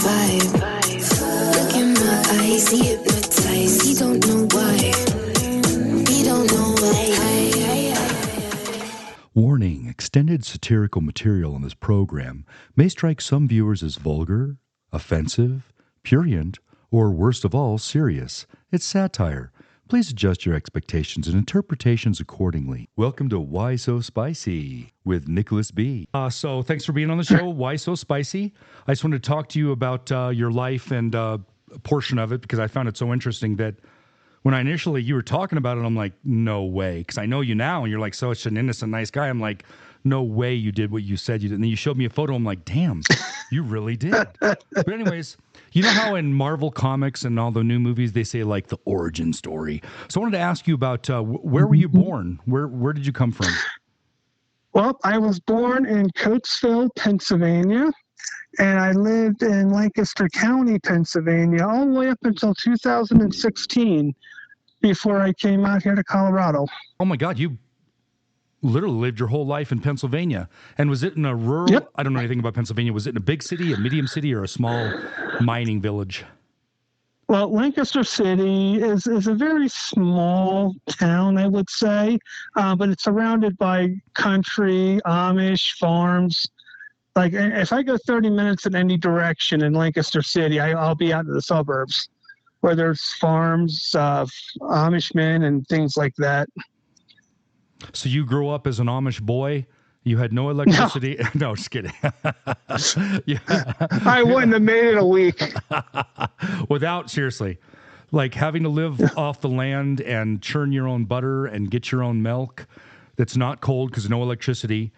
vibe. Look in my eyes, he hypnotized. He don't know why. He don't know why. Warning, extended satirical material in this program may strike some viewers as vulgar, offensive, prurient, or worst of all, serious. It's satire. Please adjust your expectations and interpretations accordingly. Welcome to Why So Spicy with Nicholas B. So thanks for being on the show, Why So Spicy. I just wanted to talk to you about your life and a portion of it because I found it so interesting that when you were talking about it, I'm like, no way. Because I know you now, and you're like such an innocent, nice guy. I'm like, no way you did what you said you did. And then you showed me a photo. I'm like, damn, you really did. But anyways, you know how in Marvel Comics and all the new movies, they say like the origin story. So I wanted to ask you about where were you born? Where did you come from? Well, I was born in Coatesville, Pennsylvania. And I lived in Lancaster County, Pennsylvania, all the way up until 2016 before I came out here to Colorado. Oh, my God. You literally lived your whole life in Pennsylvania. And was it in a rural? Yep. I don't know anything about Pennsylvania. Was it in a big city, a medium city, or a small mining village? Well, Lancaster City is a very small town, I would say, but it's surrounded by country, Amish, farms. Like, if I go 30 minutes in any direction in Lancaster City, I'll be out in the suburbs where there's farms, Amish men, and things like that. So you grew up as an Amish boy? You had no electricity? No, just kidding. Yeah. I wouldn't have made it a week. Seriously, like having to live off the land and churn your own butter and get your own milk that's not cold because no electricity.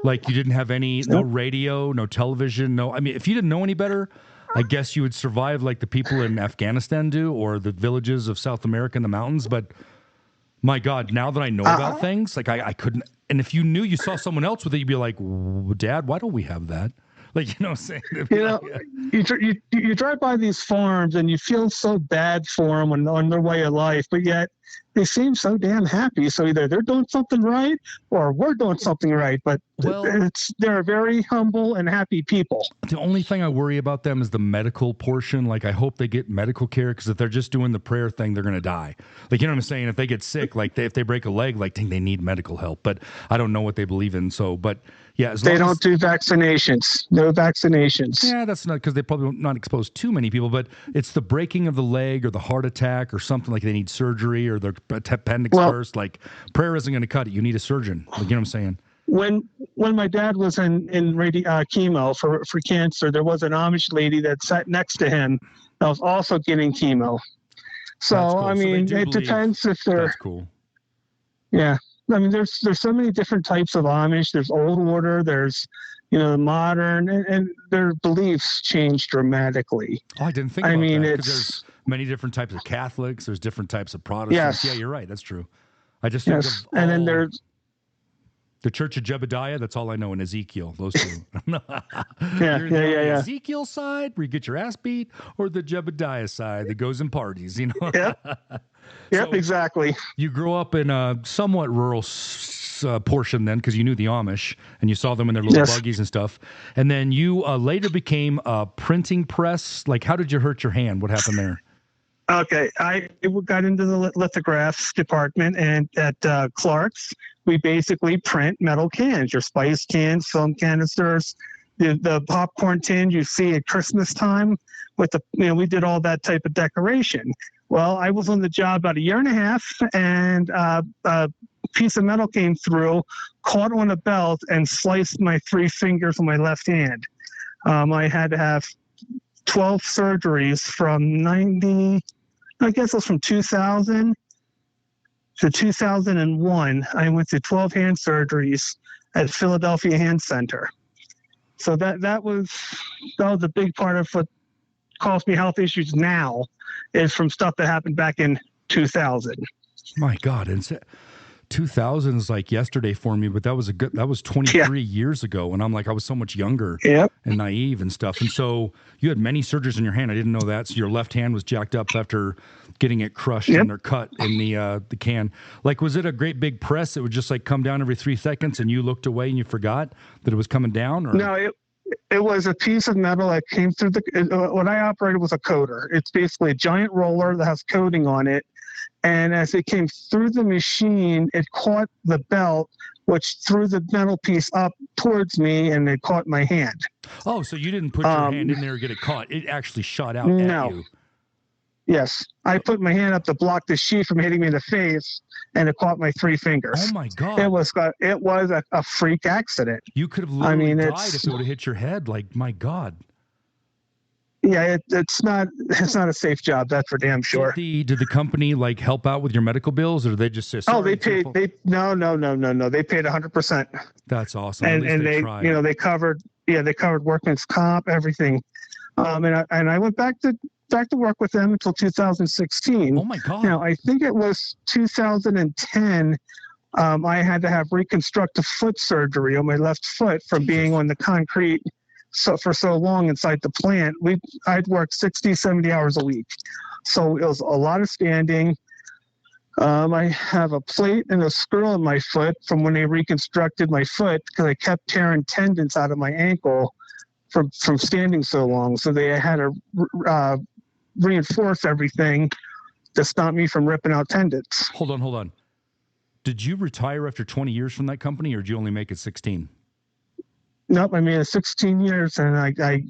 Like you didn't have no radio, no television, I mean, if you didn't know any better, I guess you would survive like the people in Afghanistan do or the villages of South America in the mountains. But my God, now that I know about things, like I couldn't. And if you knew you saw someone else with it, you'd be like, Dad, why don't we have that? Like, you know what I'm saying? You drive by these farms and you feel so bad for them on their way of life, but yet they seem so damn happy. So either they're doing something right or we're doing something right. But they're very humble and happy people. The only thing I worry about them is the medical portion. Like, I hope they get medical care because if they're just doing the prayer thing, they're going to die. Like, you know what I'm saying? If they get sick, like if they break a leg, like they need medical help. But I don't know what they believe in. So, but yeah, they don't do vaccinations. No vaccinations. Yeah, that's not because they probably not expose too many people, but it's the breaking of the leg or the heart attack or something like they need surgery or their appendix burst. Like prayer isn't going to cut it. You need a surgeon. Like, you know what I'm saying? When my dad was in chemo for cancer, there was an Amish lady that sat next to him that was also getting chemo. So, cool. I mean, it depends if they're... That's cool. Yeah. I mean, there's so many different types of Amish. There's old order, there's, modern, and their beliefs change dramatically. Oh, I didn't think about that. Because there's many different types of Catholics. There's different types of Protestants. Yes. Yeah, you're right. That's true. I just think of and then there's the Church of Jebediah. That's all I know in Ezekiel. Those two. Yeah. Ezekiel side where you get your ass beat, or the Jebediah side that goes in parties. Yep, exactly. You grew up in a somewhat rural portion then because you knew the Amish and you saw them in their little buggies and stuff. And then you later became a printing press. Like, how did you hurt your hand? What happened there? Okay, I got into the lithographs department, and at Clark's, we basically print metal cans, your spice cans, film canisters, the popcorn tins you see at Christmas time. We did all that type of decoration. Well, I was on the job about a year and a half, and a piece of metal came through, caught on a belt, and sliced my 3 fingers on my left hand. I had to have 12 surgeries from 2000 to 2001. I went to 12 hand surgeries at Philadelphia Hand Center. So that was a big part of what caused me health issues now is from stuff that happened back in 2000. My God. And 2000 is like yesterday for me, but that was 23 years ago. And I'm like, I was so much younger and naive and stuff. And so you had many surgeries in your hand. I didn't know that. So your left hand was jacked up after getting it crushed and or cut in the can. Like, was it a great big press that would just like come down every 3 seconds and you looked away and you forgot that it was coming down? Or? No, It was a piece of metal that came through what I operated was a coder. It's basically a giant roller that has coating on it. And as it came through the machine, it caught the belt, which threw the metal piece up towards me, and it caught my hand. Oh, so you didn't put your hand in there and get it caught. It actually shot out No. at you. Yes. I put my hand up to block the sheet from hitting me in the face, and it caught my 3 fingers. Oh, my God. It was a freak accident. You could have literally died if it would have hit your head. Like, my God. Yeah, it's not a safe job. That's for damn sure. Did the company like help out with your medical bills, or did they just say? Sorry, they paid. No. They paid 100%. That's awesome. And they tried. You know, they covered workman's comp, everything. And I went back to work with them until 2016. Oh my God! Now I think it was 2010. I had to have reconstructive foot surgery on my left foot from being on the concrete for so long inside the plant. I'd worked 60, 70 hours a week. So it was a lot of standing. I have a plate and a screw in my foot from when they reconstructed my foot because I kept tearing tendons out of my ankle from standing so long. So they had to reinforce everything to stop me from ripping out tendons. Hold on. Did you retire after 20 years from that company, or did you only make it 16? Nope, I made it 16 years, and I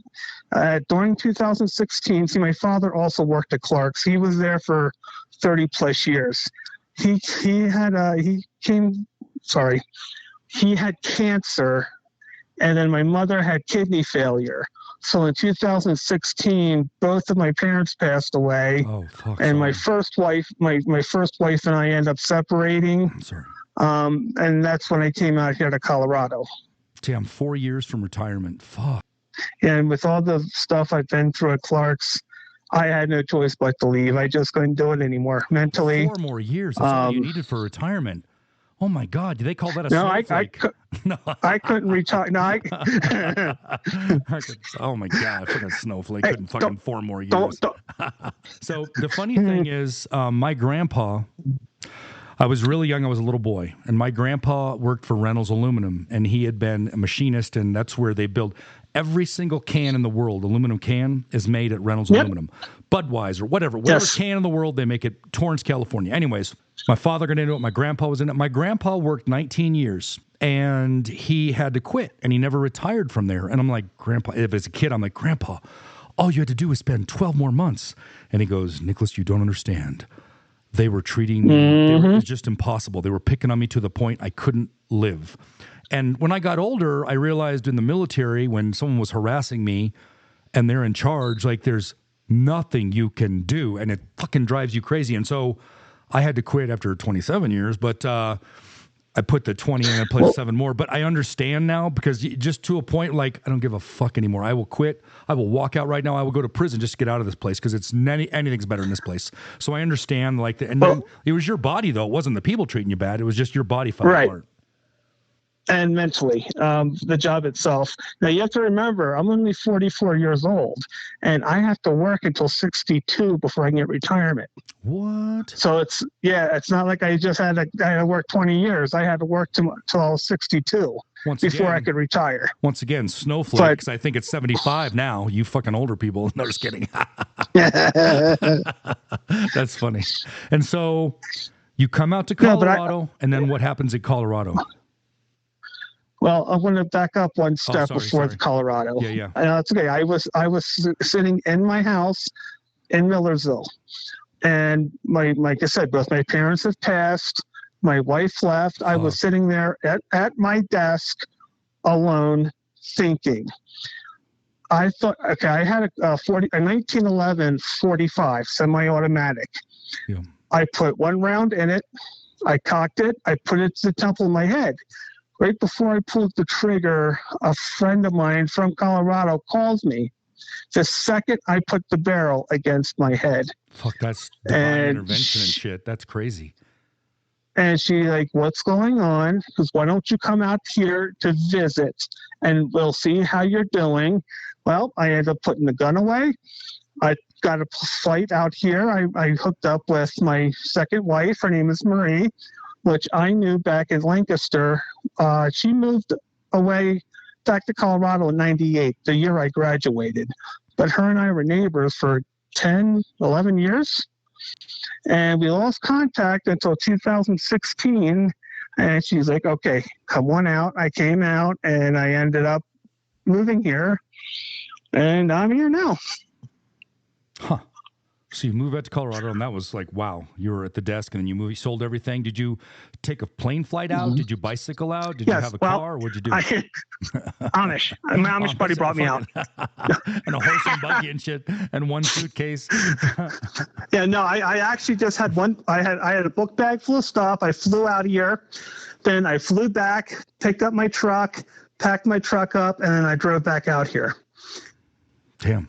during 2016. See, my father also worked at Clark's. He was there for 30 plus years. He had cancer, and then my mother had kidney failure. So in 2016, both of my parents passed away. Oh, fuck. And sorry. my first wife and I ended up separating. I'm sorry. And that's when I came out here to Colorado. Damn, 4 years from retirement. Fuck. And with all the stuff I've been through at Clark's, I had no choice but to leave. I just couldn't do it anymore mentally. 4 more years. That's all you needed for retirement. Oh my God! Do they call that a snowflake? I couldn't retire. No, oh my God! Fucking snowflake couldn't fucking 4 more years. So the funny thing is, my grandpa. I was really young. I was a little boy, and my grandpa worked for Reynolds Aluminum, and he had been a machinist, and that's where they build every single can in the world. Aluminum can is made at Reynolds Aluminum, Budweiser, whatever can in the world, they make it. Torrance, California. Anyways, my father got into it. My grandpa was in it. My grandpa worked 19 years, and he had to quit, and he never retired from there. And I'm like, Grandpa, if as a kid, I'm like, Grandpa, all you had to do was spend 12 more months. And he goes, Nicholas, you don't understand. They were treating me, it was just impossible. They were picking on me to the point I couldn't live. And when I got older, I realized in the military, when someone was harassing me and they're in charge, like there's nothing you can do, and it fucking drives you crazy. And so I had to quit after 27 years, but I put the 20 and I put 7 more. But I understand now, because just to a point, like, I don't give a fuck anymore. I will quit. I will walk out right now. I will go to prison just to get out of this place, because it's anything's better in this place. So I understand, like, then it was your body, though. It wasn't the people treating you bad. It was just your body fell apart. And mentally, the job itself. Now, you have to remember, I'm only 44 years old, and I have to work until 62 before I can get retirement. What? So it's not like I just had to work 20 years. I had to work till I was 62 before I could retire. Once again, snowflake, because I think it's 75 now. You fucking older people. No, just kidding. That's funny. And so you come out to Colorado, and then what happens in Colorado? Well, I want to back up one step before Colorado. Yeah. It's okay. I was sitting in my house in Millersville, and like I said, both my parents have passed. My wife left. I was sitting there at my desk alone, thinking. I thought, okay, I had a 1911 45 semi-automatic. Yeah. I put one round in it. I cocked it. I put it to the temple of my head. Right before I pulled the trigger, a friend of mine from Colorado calls me. The second I put the barrel against my head. Fuck, that's divine intervention and shit. That's crazy. And she's like, what's going on? Because why don't you come out here to visit, and we'll see how you're doing. Well, I ended up putting the gun away. I got a flight out here. I hooked up with my second wife. Her name is Marie, which I knew back in Lancaster. She moved away back to Colorado in 98, the year I graduated. But her and I were neighbors for 10, 11 years. And we lost contact until 2016. And she's like, okay, come on out. I came out and I ended up moving here. And I'm here now. Huh. So you moved out to Colorado, and that was like, wow, you were at the desk, and then you sold everything. Did you take a plane flight out? Mm-hmm. Did you bicycle out? Did you have a car? Or what'd you do? Amish. My Amish buddy brought me out. And a horse and buggy and shit, and one suitcase. Yeah, no, I actually just had one. I had a book bag full of stuff. I flew out of here. Then I flew back, picked up my truck, packed my truck up, and then I drove back out here. Damn.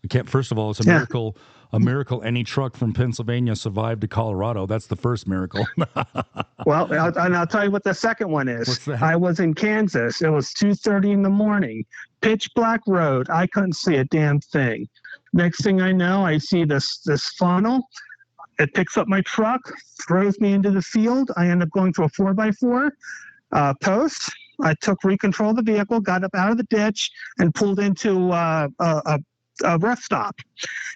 You can't, first of all, it's a miracle. A miracle any truck from Pennsylvania survived to Colorado. That's the first miracle. Well, I'll tell you what the second one is. What's that? I was in Kansas. It was 2:30 in the morning. Pitch black road. I couldn't see a damn thing. Next thing I know, I see this funnel. It picks up my truck, throws me into the field. I end up going to a 4x4 post. I took control of the vehicle, got up out of the ditch, and pulled into a rest stop.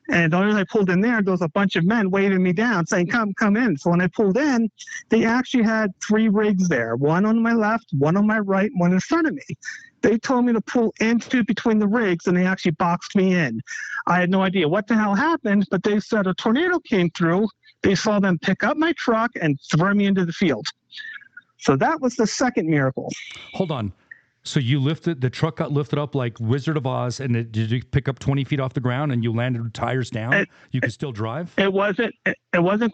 And as I pulled in there was a bunch of men waving me down saying, come in. So when I pulled in, they actually had 3 rigs there, one on my left, one on my right, one in front of me. They told me to pull into between the rigs, and they actually boxed me in. I had no idea what the hell happened, but they said a tornado came through. They saw them pick up my truck and throw me into the field. So that was the second miracle. Hold on. So the truck got lifted up like Wizard of Oz, and did you pick up 20 feet off the ground and you landed with tires down? You could still drive? It wasn't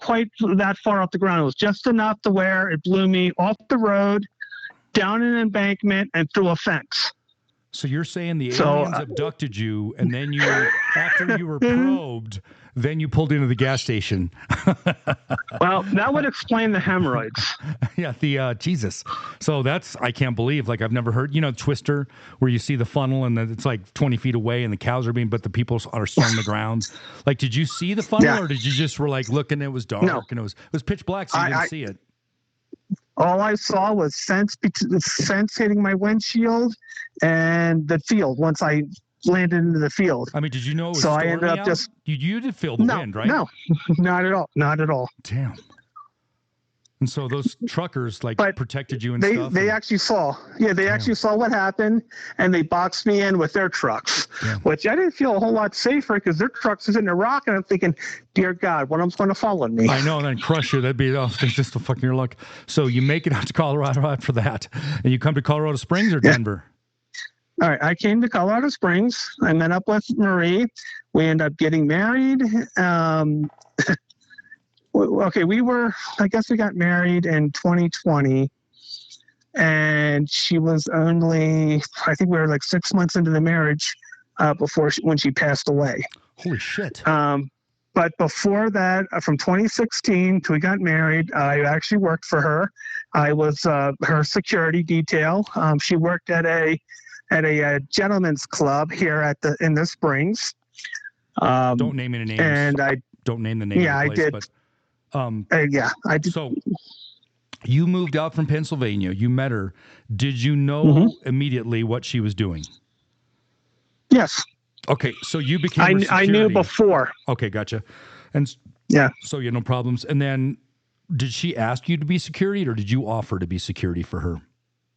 quite that far off the ground. It was just enough to where it blew me off the road, down an embankment, and through a fence. So you're saying the aliens abducted you, and then after you were probed, then you pulled into the gas station. Well, that would explain the hemorrhoids. Yeah, Jesus. So I can't believe, like, I've never heard, Twister, where you see the funnel and it's like 20 feet away and the cows are but the people are still on the ground. Like, did you see the funnel or did you just were like looking, it was dark and it was pitch black, so you didn't see it? All I saw was fence hitting my windshield and the field once I landed into the field. I mean, did you know it was so I ended up out? You did feel the wind, right? No, not at all. Not at all. Damn. And so those truckers protected you and stuff? They actually saw. Yeah, they actually saw what happened, and they boxed me in with their trucks, which I didn't feel a whole lot safer because their trucks is in Iraq, and I'm thinking, dear God, what am going to follow me? I know, and then crush you. That'd be just the fucking your luck. So you make it out to Colorado after that, and you come to Colorado Springs or Denver? All right, I came to Colorado Springs. I met up with Marie. We ended up getting married. Okay, I guess we got married in 2020, and she was only, I think we were like 6 months into the marriage when she passed away. Holy shit. But before that, from 2016 till we got married, I actually worked for her. I was her security detail. She worked at a gentleman's club here in the Springs. Don't name any names. And don't name the name. Yeah, of the place, I did. But, I did. So you moved out from Pennsylvania. You met her. Did you know immediately what she was doing? Yes. Okay, so you became her security. I knew before. Okay, gotcha. And so you had no problems. And then did she ask you to be security, or did you offer to be security for her?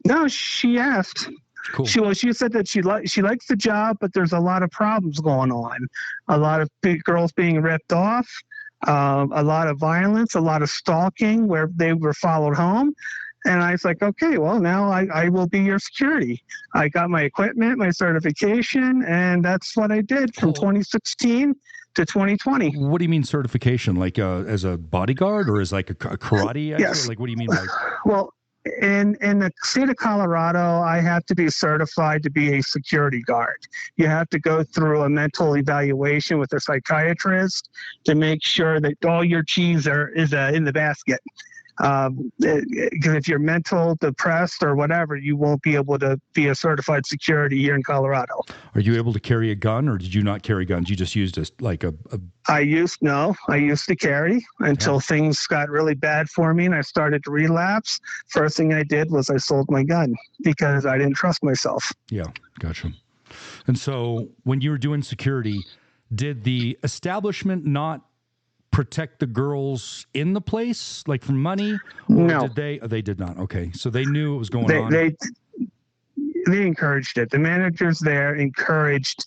No, she asked. Cool. She said that she likes the job, but there's a lot of problems going on. A lot of big girls being ripped off, a lot of violence, a lot of stalking where they were followed home. And I was like, okay, well, now I will be your security. I got my equipment, my certification, and that's what I did from 2016 to 2020. What do you mean certification? Like as a bodyguard or as like a karate? Yes. Like, what do you mean by? Well, in the state of Colorado, I have to be certified to be a security guard. You have to go through a mental evaluation with a psychiatrist to make sure that all your cheese is in the basket. Because if you're mental, depressed, or whatever, you won't be able to be a certified security here in Colorado. Are you able to carry a gun, or did you not carry guns? You just used I used to carry until things got really bad for me and I started to relapse. First thing I did was I sold my gun because I didn't trust myself. Yeah, gotcha. And so when you were doing security, did the establishment not protect the girls in the place, like from money? Or No. did they? Oh, they did not. Okay. So they knew what was going on. They encouraged it. The managers there encouraged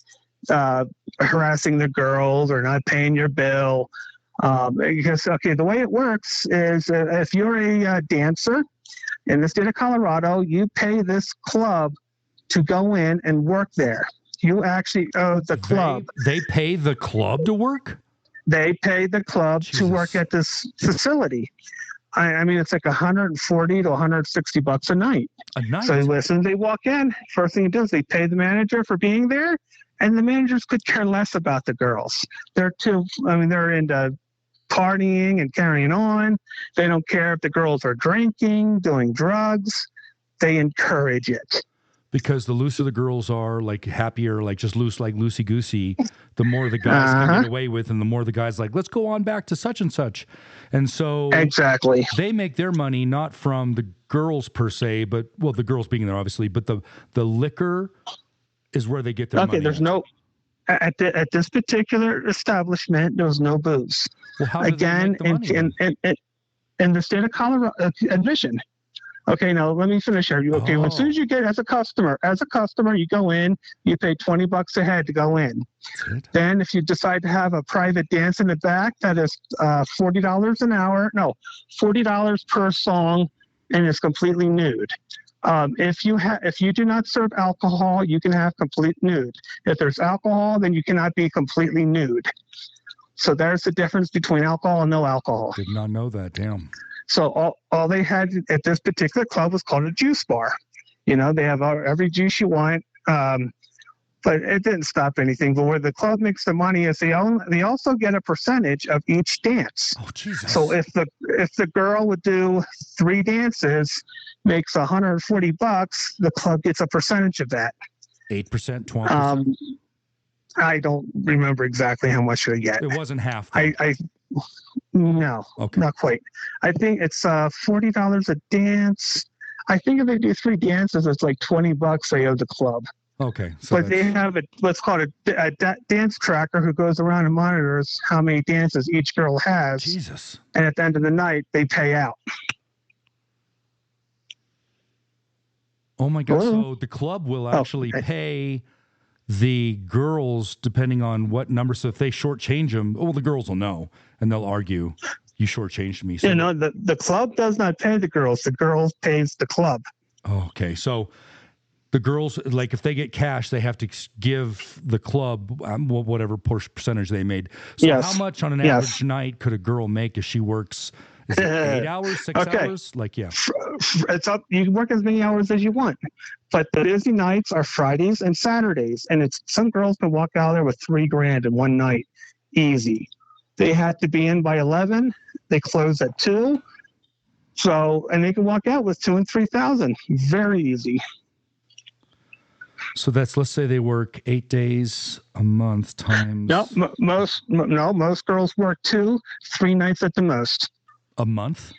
harassing the girls or not paying your bill. Because, the way it works is if you're a dancer in the state of Colorado, you pay this club to go in and work there. You actually owe the club. They pay the club to work? They pay the club to work at this facility. I mean, it's like $140 to $160 a night. A night? So listen, they walk in. First thing it does, they pay the manager for being there, and the managers could care less about the girls. They're into partying and carrying on. They don't care if the girls are drinking, doing drugs. They encourage it. Because the looser the girls are, like happier, like just loose, like loosey-goosey, the more the guys can get away with, and the more the guys like, let's go on back to such and such. And so exactly, they make their money not from the girls per se, but, well, the girls being there obviously, but the liquor is where they get their money. Okay, there's no, at this particular establishment, there was no booze. Well, how do they make the money? In the state of Colorado, admission. Okay, now let me finish here. Okay, as soon as you get as a customer, you go in, you pay $20 a head to go in. Then if you decide to have a private dance in the back, that is $40 an hour. No, $40 per song, and it's completely nude. If you do not serve alcohol, you can have complete nude. If there's alcohol, then you cannot be completely nude. So there's the difference between alcohol and no alcohol. Did not know that. Damn. So all they had at this particular club was called a juice bar. You know, they have every juice you want, but it didn't stop anything. But where the club makes the money is they also get a percentage of each dance. Oh, Jesus. So if the girl would do 3 dances, makes $140, the club gets a percentage of that. 8%, 20%. I don't remember exactly how much they get. It wasn't half. No, okay. Not quite. I think it's $40 a dance. I think if they do 3 dances, it's like $20 they owe the club. Okay. So but they have what's called a dance tracker who goes around and monitors how many dances each girl has. Jesus. And at the end of the night, they pay out. Oh my God! So the club will actually pay the girls depending on what number. So if they shortchange them, the girls will know and they'll argue, "You shortchanged me." So the club does not pay the girls. The girls pays the club. Okay, so the girls, like if they get cash, they have to give the club whatever percentage they made. So how much on an average night could a girl make if she works? Is it 8 hours, 6 hours? Like, yeah. It's up. You can work as many hours as you want. But the busy nights are Fridays and Saturdays. And some girls can walk out there with $3,000 in one night. Easy. They have to be in by 11. They close at 2. And they can walk out with 2,000 and 3,000. Very easy. So let's say they work 8 days a month times. No, most girls work 2-3 nights at the most. A month?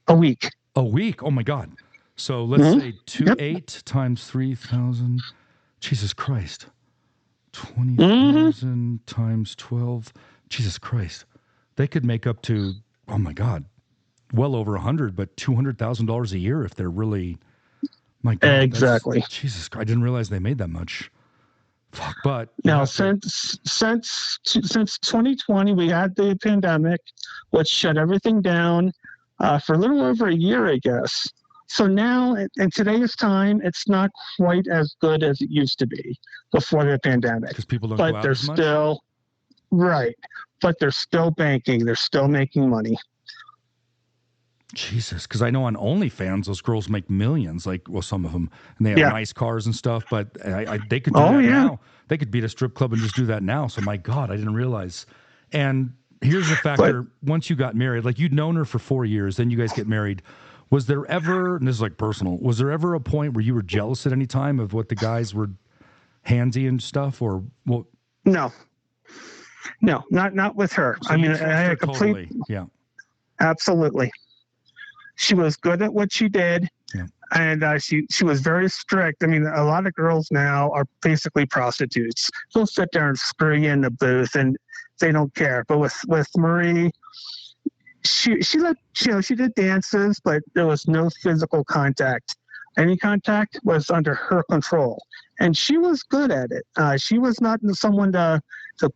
A week. A week? Oh my God. So let's say 8 times 3,000. Jesus Christ. 20,000 times 12. Jesus Christ. They could make up to, oh my God, well over 100, but $200,000 a year if they're really, my God. Exactly. Jesus Christ. I didn't realize they made that much. Fuck, but now since 2020, we had the pandemic, which shut everything down for a little over a year, I guess. So now, in today's time, it's not quite as good as it used to be before the pandemic. Because people don't go out as much? But they're still banking. They're still making money. Jesus, because I know on OnlyFans, those girls make millions, some of them, and they have nice cars and stuff, but they could do that now. They could be at a strip club and just do that now. So, my God, I didn't realize. And here's the factor. Once you got married, like you'd known her for 4 years, then you guys get married. Was there ever, and this is like personal, was there ever a point where you were jealous at any time of what the guys were handsy and stuff, or what? No, not with her. So I mean, you I trust had her a complete, totally. Yeah. absolutely. She was good at what she did. Yeah. And she was very strict. I mean, a lot of girls now are basically prostitutes. They'll sit there and screw you in the booth, and they don't care. But with Marie, she did dances, but there was no physical contact. Any contact was under her control, and she was good at it. She was not someone to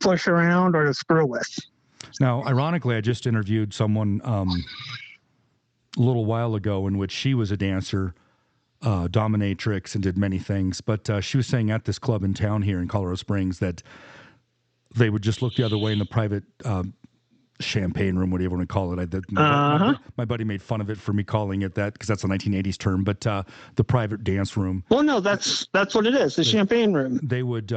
push around or to screw with. Now, ironically, I just interviewed someone a little while ago in which she was a dancer, dominatrix, and did many things. But she was saying at this club in town here in Colorado Springs that they would just look the other way in the private champagne room, whatever you want to call it. My buddy made fun of it for me calling it that because that's a 1980s term. But the private dance room. Well, no, that's what it is. The champagne room. They would.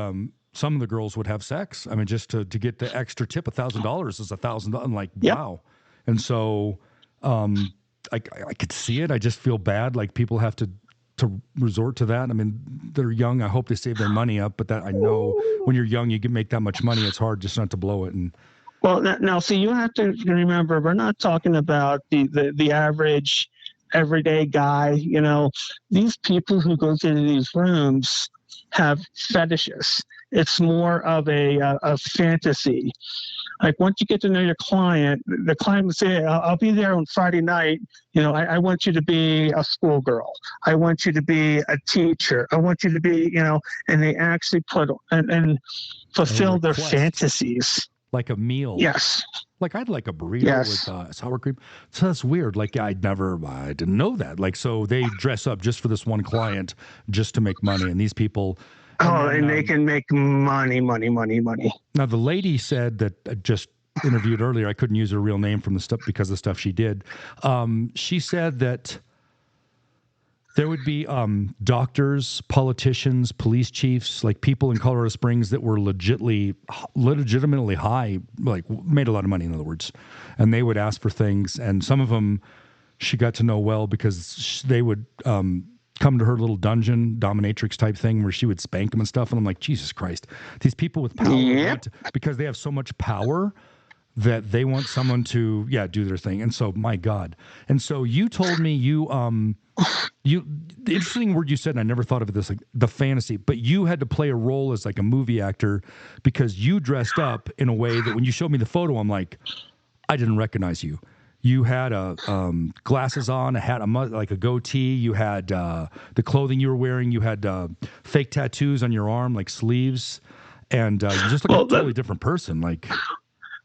Some of the girls would have sex. I mean, just to get the extra tip, $1,000 is $1,000. I'm like, Yep. wow. And so I could see it. I just feel bad. Like people have to resort to that. I mean, they're young. I hope they save their money up. But that I know when you're young, you can make that much money. It's hard just not to blow it. And Well, now, see, you have to remember, we're not talking about the average everyday guy. You know, these people who go to these rooms have fetishes. It's more of a fantasy. Like once you get to know your client, the client will say, I'll be there on Friday night. You know, I want you to be a schoolgirl. I want you to be a teacher. I want you to be, you know, and they actually put and fulfill their fantasies. Like a meal. Yes. Like I'd like a burrito with sour cream. So that's weird. Like I didn't know that. Like, so they dress up just for this one client just to make money. And these people. And they can make money. Now, the lady said that I just interviewed earlier, I couldn't use her real name from the stuff because of the stuff she did. She said that there would be doctors, politicians, police chiefs, like people in Colorado Springs that were legitimately high, like made a lot of money, in other words. And they would ask for things. And some of them she got to know well because they would come to her little dungeon, dominatrix type thing where she would spank them and stuff. And I'm like, Jesus Christ, these people with power, because they have so much power that they want someone to, do their thing. And so, my God. And so you told me the interesting word you said, and I never thought of this, like the fantasy, but you had to play a role as like a movie actor because you dressed up in a way that when you showed me the photo, I'm like, I didn't recognize you. You had glasses on, a hat, like a goatee. You had the clothing you were wearing. You had fake tattoos on your arm, like sleeves, and you just look like a totally different person. Like,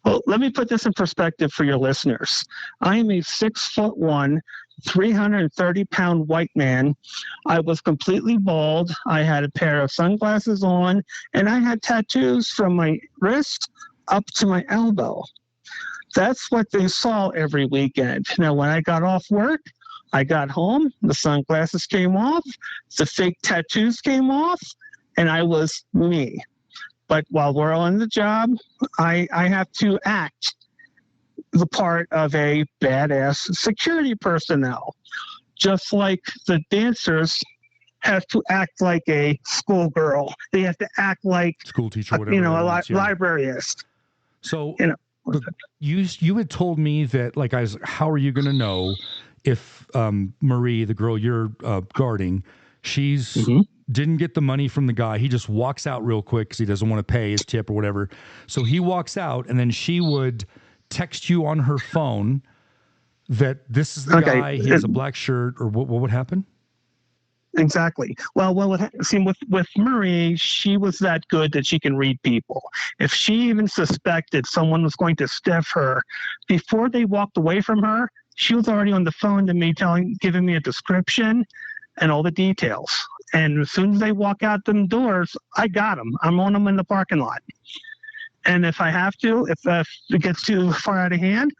well, let me put this in perspective for your listeners. I am a 6'1", 330-pound white man. I was completely bald. I had a pair of sunglasses on, and I had tattoos from my wrist up to my elbow. That's what they saw every weekend. Now, when I got off work, I got home, the sunglasses came off, the fake tattoos came off, and I was me. But while we're on the job, I have to act the part of a badass security personnel, just like the dancers have to act like a schoolgirl. They have to act like school teacher, whatever, librarianist. So, you had told me that, like, how are you going to know if Marie, the girl you're guarding, she's didn't get the money from the guy. He just walks out real quick because he doesn't want to pay his tip or whatever. So he walks out, and then she would text you on her phone that this is the guy, he has a black shirt, or what would happen? Exactly. Well, with Marie, she was that good that she can read people. If she even suspected someone was going to stiff her, before they walked away from her, she was already on the phone to me, giving me a description and all the details. And as soon as they walk out them doors, I got them. I'm on them in the parking lot. And if I have to, if it gets too far out of hand,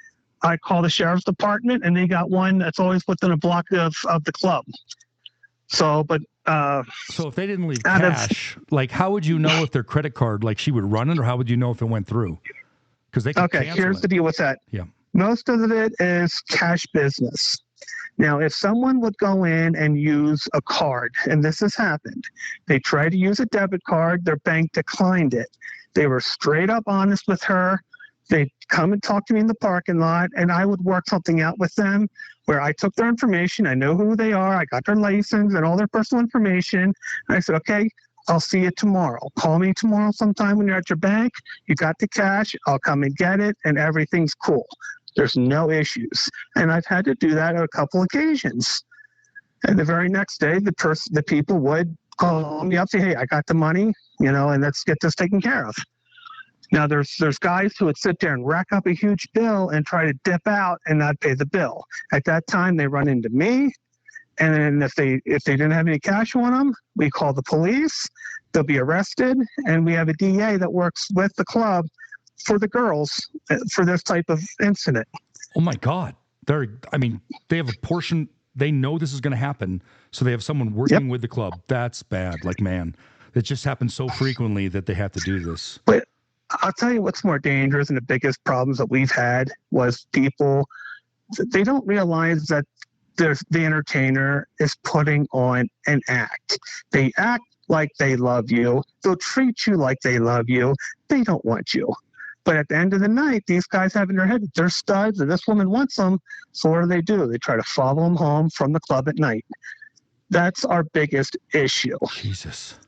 I call the sheriff's department, and they got one that's always within a block of the club. So, but so if they didn't leave cash, like how would you know if their credit card, like she would run it, or how would you know if it went through? Because they can Okay, cancel here's it. the deal with that. Yeah. Most of it is cash business. Now, if someone would go in and use a card, and this has happened, they tried to use a debit card, their bank declined it. They were straight up honest with her. They'd come and talk to me in the parking lot, and I would work something out with them where I took their information. I know who they are. I got their license and all their personal information. And I said, okay, I'll see you tomorrow. Call me tomorrow sometime when you're at your bank. You got the cash. I'll come and get it, and everything's cool. There's no issues. And I've had to do that on a couple occasions. And the very next day, the people would call me up, say, hey, I got the money, and let's get this taken care of. Now, there's guys who would sit there and rack up a huge bill and try to dip out and not pay the bill. At that time, they run into me. And then if they didn't have any cash on them, we call the police. They'll be arrested. And we have a DA that works with the club for the girls for this type of incident. Oh my God. They have a portion, they know this is going to happen. So they have someone working with the club. That's bad. Like, man, it just happens so frequently that they have to do this. But I'll tell you what's more dangerous, and the biggest problems that we've had was people, they don't realize that the entertainer is putting on an act. They act like they love you. They'll treat you like they love you. They don't want you. But at the end of the night, these guys have in their head that they're studs and this woman wants them. So what do? They try to follow them home from the club at night. That's our biggest issue. Jesus.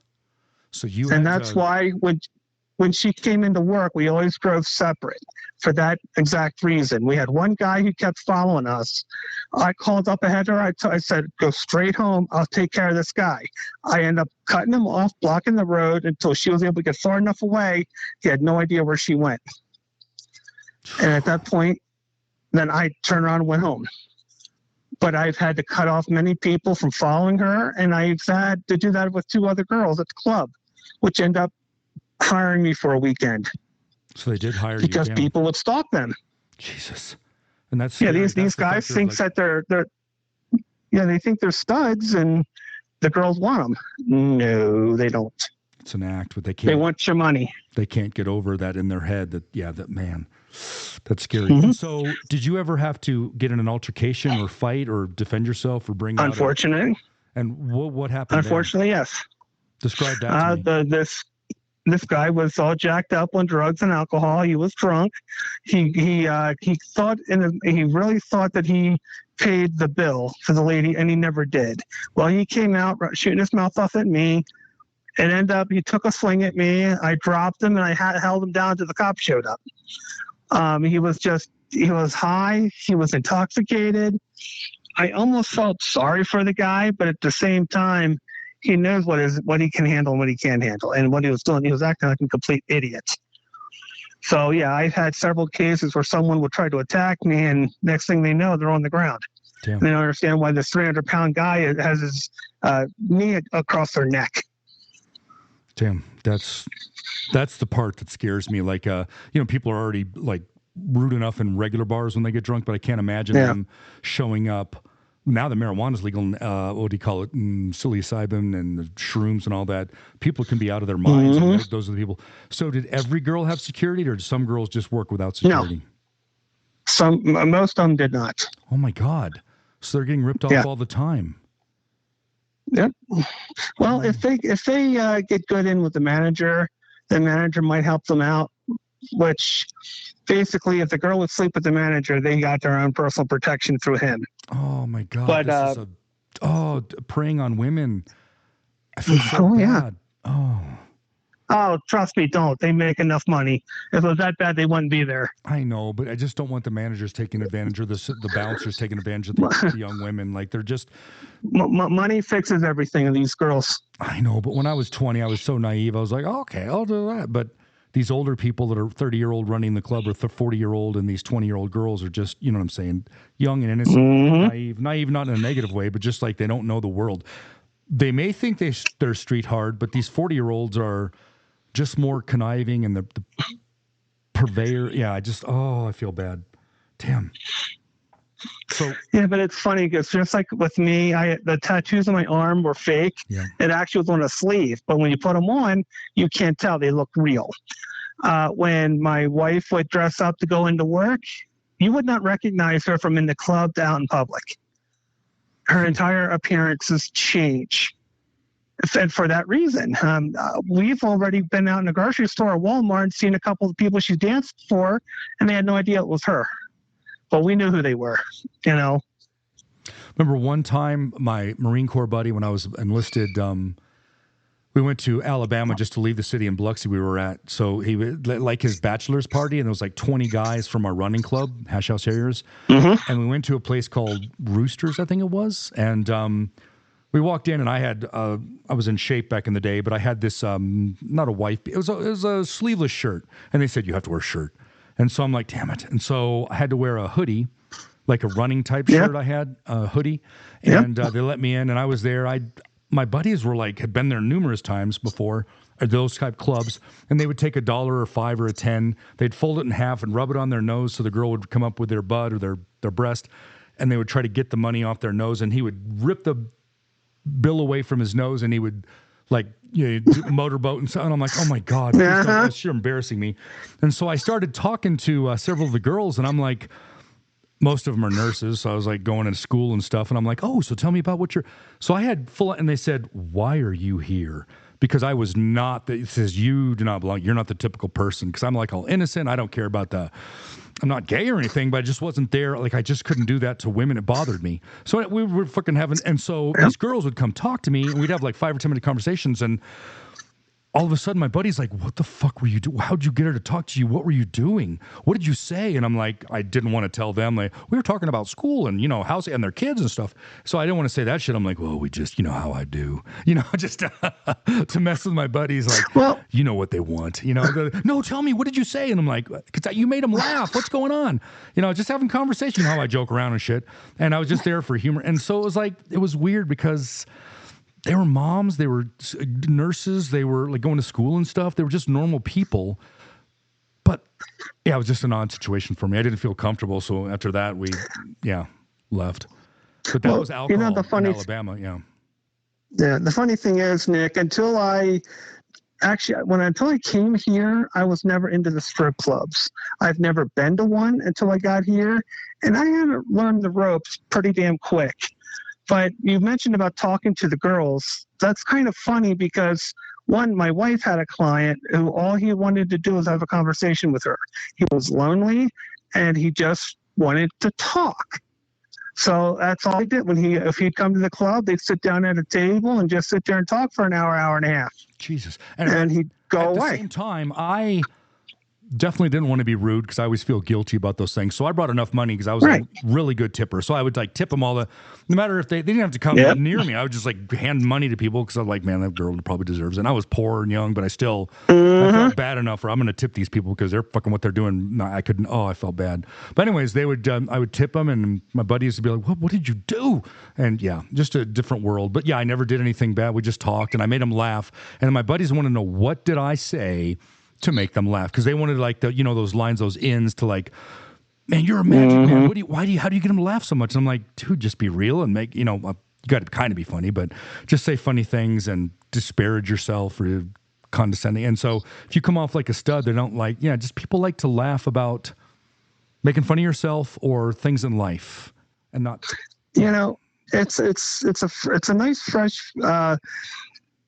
So that's why when she came into work, we always drove separate for that exact reason. We had one guy who kept following us. I called up ahead of her. I said, go straight home. I'll take care of this guy. I ended up cutting him off, blocking the road until she was able to get far enough away. He had no idea where she went. And at that point, then I turned around and went home. But I've had to cut off many people from following her, and I've had to do that with 2 other girls at the club, which end up hiring me for a weekend. So they did hire you because people would stalk them. Jesus. And that's these guys think that they're they think they're studs and the girls want them. No, they don't. It's an act, but they can't. They want your money. They can't get over that in their head. That man, that's scary. Mm-hmm. So, did you ever have to get in an altercation or fight or defend yourself or bring? Unfortunately. And what happened? Unfortunately, there? yes. Describe that to me. This guy was all jacked up on drugs and alcohol. He was drunk. He thought he really thought that he paid the bill for the lady, and he never did. Well, he came out shooting his mouth off at me, and ended up he took a swing at me. I dropped him, and I held him down until the cops showed up. He was high. He was intoxicated. I almost felt sorry for the guy, but at the same time, he knows what he can handle and what he can't handle. And what he was doing, he was acting like a complete idiot. So, yeah, I've had several cases where someone would try to attack me, and next thing they know, they're on the ground. Damn. They don't understand why this 300-pound guy has his knee across their neck. Damn, that's the part that scares me. Like, people are already, like, rude enough in regular bars when they get drunk, but I can't imagine them showing up. Now that marijuana is legal, what do you call it? Psilocybin and the shrooms and all that. People can be out of their minds. Mm-hmm. And those are the people. So did every girl have security, or did some girls just work without security? No. Most of them did not. Oh, my God. So they're getting ripped off all the time. Yep. Well, if they get good in with the manager might help them out, which basically if the girl would sleep with the manager, they got their own personal protection through him. Oh my God. But this is preying on women. I feel so bad. Oh, trust me, don't. They make enough money. If it was that bad, they wouldn't be there. I know, but I just don't want the managers taking advantage or the bouncers taking advantage of the young women. Like, they're just... Money fixes everything in these girls. I know, but when I was 20, I was so naive. I was like, okay, I'll do that. But these older people that are 30-year-old running the club or 40-year-old and these 20-year-old girls are just, you know what I'm saying, young and innocent, naive, not in a negative way, but just like they don't know the world. They may think they're street hard, but these 40-year-olds are just more conniving and the purveyor. Yeah, I feel bad. Damn. So yeah, but it's funny because just like with me, the tattoos on my arm were fake. Yeah. It actually was on a sleeve, but when you put them on, you can't tell they look real. When my wife would dress up to go into work, you would not recognize her from in the club to out in public. Her entire appearances change. And for that reason, we've already been out in a grocery store or Walmart and seen a couple of people she danced for, and they had no idea it was her. But we knew who they were, you know. Remember one time my Marine Corps buddy, when I was enlisted, we went to Alabama just to leave the city in Biloxi we were at. So he would like his bachelor's party, and there was like 20 guys from our running club, Hash House Harriers. Mm-hmm. And we went to a place called Roosters, I think it was. And we walked in, and I was in shape back in the day, but I had this, not a wife, it was a sleeveless shirt. And they said, you have to wear a shirt. And so I'm like, damn it. And so I had to wear a hoodie, like a running type shirt. I had a hoodie, and they let me in, and I was there. My buddies were like, had been there numerous times before at those type clubs, and they would take $1 or $5 or $10. They'd fold it in half and rub it on their nose, so the girl would come up with their butt or their breast, and they would try to get the money off their nose, and he would rip the bill away from his nose, and he would like, you know, motorboat and so. And I'm like, oh my God, that's sheer embarrassing me. And so I started talking to several of the girls, and I'm like, most of them are nurses, so I was like going into school and stuff, and I'm like, oh, so tell me about what you're. So I had full, and they said, why are you here? Because I was not. It says you do not belong. You're not the typical person. Because I'm like all innocent. I don't care about I'm not gay or anything, but I just wasn't there. Like I just couldn't do that to women. It bothered me. So we were fucking having, and so these girls would come talk to me, and we'd have like 5 or 10 minute conversations, and all of a sudden, my buddy's like, what the fuck were you doing? How'd you get her to talk to you? What were you doing? What did you say? And I'm like, I didn't want to tell them. Like, we were talking about school and, you know, house and their kids and stuff. So I didn't want to say that shit. I'm like, well, we just, you know how I do. You know, just to mess with my buddies. Like, well, you know what they want. You know, no, tell me, what did you say? And I'm like, because you made them laugh. What's going on? You know, just having conversation, how I joke around and shit. And I was just there for humor. And so it was like, it was weird because they were moms, they were nurses, they were like going to school and stuff. They were just normal people. But yeah, it was just an odd situation for me. I didn't feel comfortable. So after that, we left. But that was alcohol, you know, in Alabama, Yeah, the funny thing is, Nick, until I came here, I was never into the strip clubs. I've never been to one until I got here. And I had to learn the ropes pretty damn quick. But you mentioned about talking to the girls. That's kind of funny because, one, my wife had a client who all he wanted to do was have a conversation with her. He was lonely, and he just wanted to talk. So that's all he did. If he'd come to the club, they'd sit down at a table and just sit there and talk for an hour, hour and a half. Jesus. And he'd go away. At the same time, I definitely didn't want to be rude because I always feel guilty about those things. So I brought enough money because I was a really good tipper. So I would like tip them no matter if they didn't have to come near me. I would just like hand money to people because I'm like, man, that girl probably deserves it. And I was poor and young, but I still I felt bad enough for I'm going to tip these people because they're fucking what they're doing. No, I couldn't. Oh, I felt bad. But anyways, I would tip them, and my buddies would be like, what did you do? And yeah, just a different world. But yeah, I never did anything bad. We just talked, and I made them laugh. And my buddies want to know, what did I say to make them laugh? Because they wanted like those lines, those ins to like, man, you're a magic man. How do you get them to laugh so much? And I'm like, dude, just be real and make, you got to kind of be funny, but just say funny things and disparage yourself or condescending. And so if you come off like a stud, they don't like, just people like to laugh about making fun of yourself or things in life and not, it's a nice, fresh,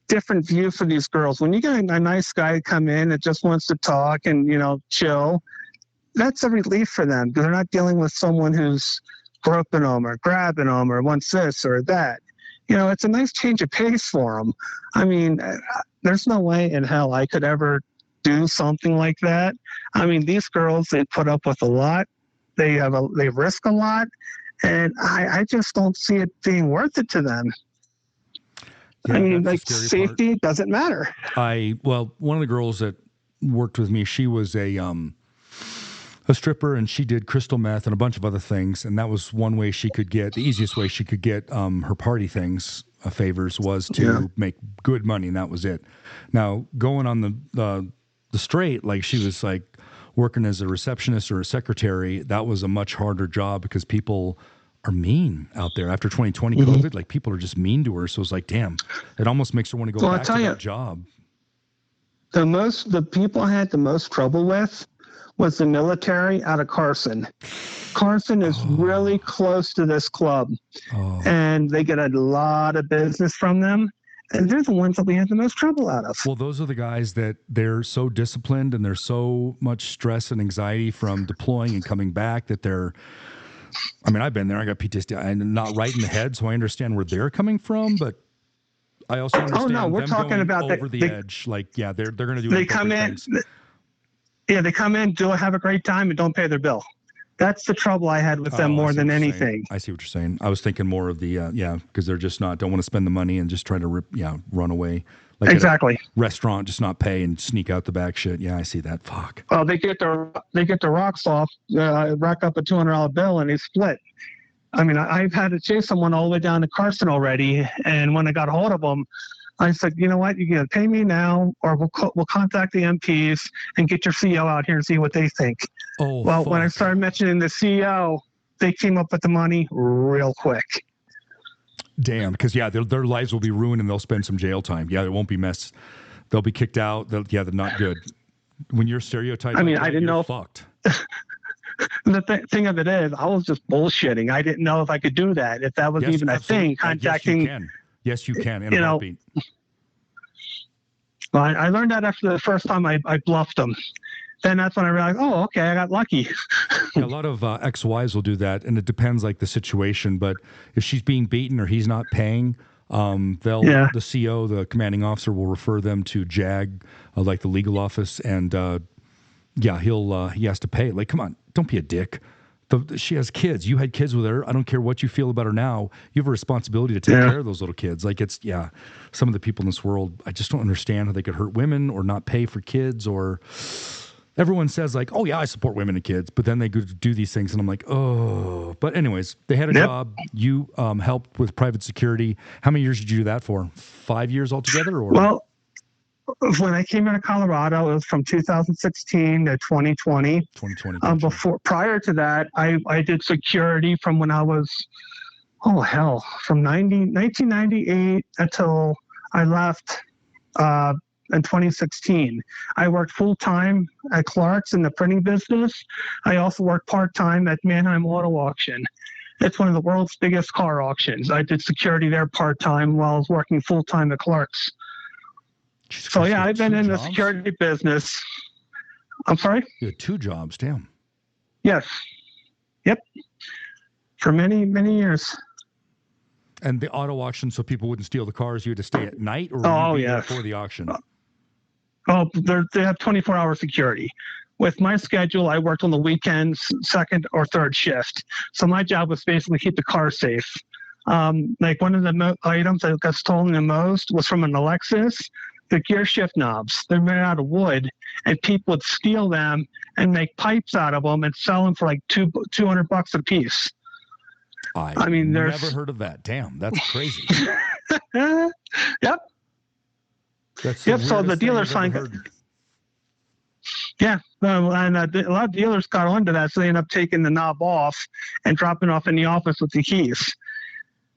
different view for these girls. When you get a nice guy come in that just wants to talk and, chill, that's a relief for them because they're not dealing with someone who's groping them or grabbing them or wants this or that. It's a nice change of pace for them. I mean, there's no way in hell I could ever do something like that. I mean, these girls, they put up with a lot. They risk a lot. And I just don't see it being worth it to them. Yeah, I mean, like, safety doesn't matter. One of the girls that worked with me, she was a stripper, and she did crystal meth and a bunch of other things. And that was one way the easiest way she could get her party things, favors, was to make good money, and that was it. Now, going on the straight, like she was like working as a receptionist or a secretary, that was a much harder job because people are mean out there after 2020 COVID. Like, people are just mean to her. So it's like, damn, it almost makes her want to go back to that job. The people I had the most trouble with was the military out of Carson. Carson is really close to this club, and they get a lot of business from them. And they're the ones that we had the most trouble out of. Well, those are the guys that they're so disciplined and there's so much stress and anxiety from deploying and coming back that I mean, I've been there. I got PTSD. I'm not right in the head, so I understand where they're coming from, but I also understand we're talking going about over the edge. Like, yeah, they're going to do they come in. things. Yeah, they come in, have a great time, and don't pay their bill. That's the trouble I had with them more than anything. I see what you're saying. I was thinking more of the because they're just don't want to spend the money and just try to run away. Like exactly. Restaurant, just not pay and sneak out the back shit. Yeah, I see that. Fuck. Well, they get the rocks off, rack up a $200 bill, and they split. I mean, I've had to chase someone all the way down to Carson already, and when I got a hold of them, I said, you know what, you can pay me now, or we'll contact the MPs and get your CEO out here and see what they think. Oh, well, fuck. When I started mentioning the CEO, they came up with the money real quick. Damn, because their lives will be ruined and they'll spend some jail time. Yeah, it won't be messed. They'll be kicked out. They're not good. When you're stereotyped, I mean, I didn't know. Fucked. The thing of it is, I was just bullshitting. I didn't know if I could do that. If that was even a thing, contacting. Yes, you can. In a heartbeat. Well, I learned that after the first time I bluffed them. Then that's when I realized, oh, okay, I got lucky. Yeah, a lot of ex-wives will do that, and it depends like the situation. But if she's being beaten or he's not paying, the CO, the commanding officer, will refer them to JAG, like the legal office, and he has to pay. Like, come on, don't be a dick. She has kids. You had kids with her. I don't care what you feel about her now. You have a responsibility to take care of those little kids. Like some of the people in this world, I just don't understand how they could hurt women or not pay for kids. Or everyone says like, oh yeah, I support women and kids, but then they go to do these things, and I'm like, oh. But anyways, they had a job. You helped with private security. How many years did you do that for? 5 years altogether, or? Well, when I came into Colorado, it was from 2016 to 2020. 2020. Prior to that, I did security from when I was, from 1998 until I left in 2016. I worked full-time at Clark's in the printing business. I also worked part-time at Manheim Auto Auction. It's one of the world's biggest car auctions. I did security there part-time while I was working full-time at Clark's. So, I've been in the security business. I'm sorry? You had 2 jobs, damn. Yes. Yep. For many, many years. And the auto auction, so people wouldn't steal the cars, you had to stay at night, or would you be there for the auction? They have 24-hour security. With my schedule, I worked on the weekends, second or third shift. So my job was basically keep the car safe. Like one of the items that got stolen the most was from an Lexus. The gear shift knobs, they're made out of wood, and people would steal them and make pipes out of them and sell them for like $200 a piece. I mean, there's never heard of that. Damn, that's crazy. Yep. That's so the dealers find. Yeah, and a lot of dealers got onto that, so they end up taking the knob off and dropping off in the office with the keys.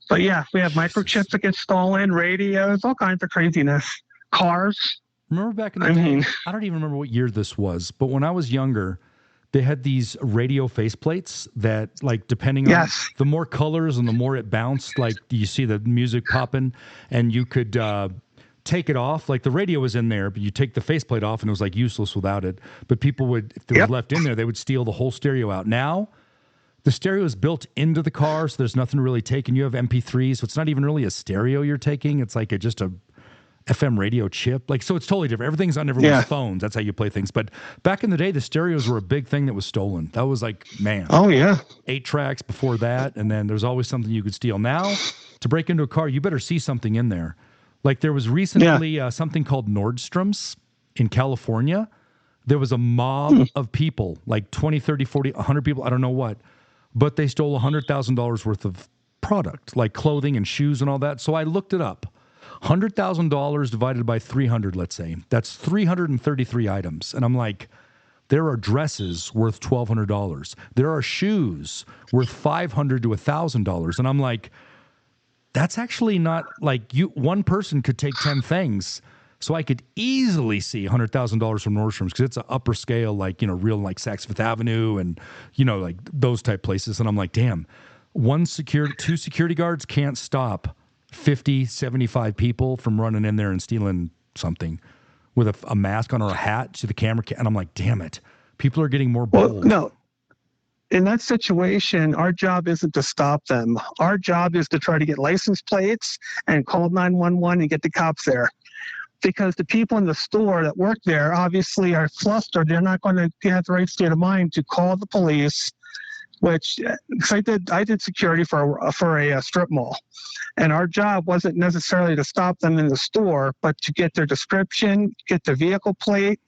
But we have microchips that get stolen, radios, all kinds of craziness. Cars. Remember back in the day, I don't even remember what year this was, but when I was younger, they had these radio faceplates that, like, depending on the more colors and the more it bounced, like you see the music popping, and you could take it off. Like the radio was in there, but you take the faceplate off, and it was like useless without it. But people would, if it was left in there, they would steal the whole stereo out. Now, the stereo is built into the car, so there's nothing really taken. You have MP3, so it's not even really a stereo you're taking. It's like just a FM radio chip. Like, so it's totally different. Everything's on everyone's phones. That's how you play things. But back in the day, the stereos were a big thing that was stolen. That was like, man. Oh, yeah. 8 tracks before that, and then there's always something you could steal. Now, to break into a car, you better see something in there. Like there was recently something called Nordstrom's in California. There was a mob of people, like 20, 30, 40, 100 people, I don't know what, but they stole $100,000 worth of product, like clothing and shoes and all that. So I looked it up. $100,000 divided by 300, let's say. That's 333 items. And I'm like, there are dresses worth $1,200. There are shoes worth $500 to $1,000. And I'm like, that's actually not like one person could take 10 things. So I could easily see $100,000 from Nordstrom's because it's an upper scale, like, real like Saks Fifth Avenue and, like those type places. And I'm like, damn, two security guards can't stop 50, 75 people from running in there and stealing something with a mask on or a hat to the camera. And I'm like, damn it. People are getting more bold. Well, no. In that situation, our job isn't to stop them. Our job is to try to get license plates and call 911 and get the cops there. Because the people in the store that work there obviously are flustered. They're not going to have the right state of mind to call the police, which cause I did security for a strip mall. And our job wasn't necessarily to stop them in the store, but to get their description, get the vehicle plate,